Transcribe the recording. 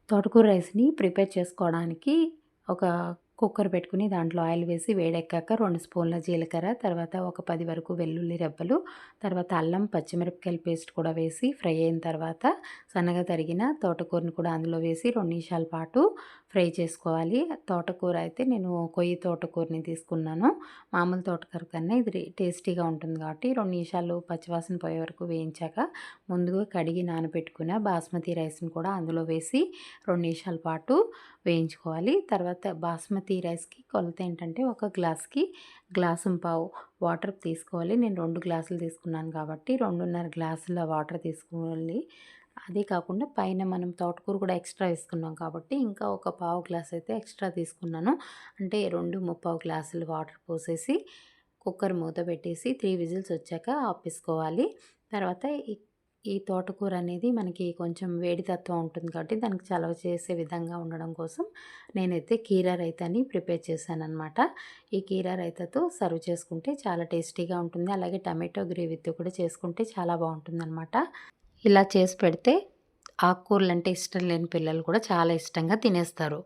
తోటకూర రైస్‌ని ప్రిపేర్ చేసుకోవడానికి ఒక కుక్కర్ పెట్టుకొని దాంట్లో ఆయిల్ వేసి వేడెక్కాక 2 స్పూన్ల జీలకర్ర, తర్వాత ఒక 10 వరకు వెల్లుల్లి రెబ్బలు, తర్వాత అల్లం, పచ్చిమిరపకాయల పేస్ట్ కూడా వేసి ఫ్రై అయిన తర్వాత సన్నగా తరిగిన తోటకూరని కూడా అందులో వేసి 2 నిమిషాల పాటు ఫ్రై చేసుకోవాలి. తోటకూర అయితే నేను కొయ్యి తోటకూరని తీసుకున్నాను. మామూలు తోటకూర కన్నా ఇది టేస్టీగా ఉంటుంది కాబట్టి 2 నిమిషాలు పచ్చివాసన పోయే వరకు వేయించాక ముందుగా కడిగి నానబెట్టుకున్న బాస్మతి రైస్‌ని కూడా అందులో వేసి 2 నిమిషాల పాటు వేయించుకోవాలి. తర్వాత బాస్మతి రైస్‌కి కొలత ఏంటంటే ఒక గ్లాస్‌కి గ్లాసుంపావు వాటర్ తీసుకోవాలి. నేను 2 గ్లాసులు తీసుకున్నాను కాబట్టి 2:30 గ్లాసుల వాటర్ తీసుకోవాలి. అదే కాకుండా పైన మనం తోటకూర కూడా ఎక్స్ట్రా వేసుకున్నాం కాబట్టి ఇంకా ఒక పావు గ్లాస్ అయితే ఎక్స్ట్రా తీసుకున్నాను. అంటే 2:35 గ్లాసులు వాటర్ పోసేసి కుక్కర్ మూత పెట్టేసి 3 విజిల్స్ వచ్చాక ఆపేసుకోవాలి. తర్వాత ఈ తోటకూర అనేది మనకి కొంచెం వేడి తత్వం ఉంటుంది కాబట్టి దానికి చలవ చేసే విధంగా ఉండడం కోసం నేనైతే కీరా రైతాని ప్రిపేర్ చేశాననమాట. ఈ కీరా రైతాతో సర్వ్ చేసుకుంటే చాలా టేస్టీగా ఉంటుంది. అలాగే టమాటో గ్రేవీతో కూడా చేసుకుంటే చాలా బాగుంటుందనమాట. ఇలా చేసి పెడితే ఆకుకూరలంటే ఇష్టం లేని పిల్లలు కూడా చాలా ఇష్టంగా తినేస్తారు.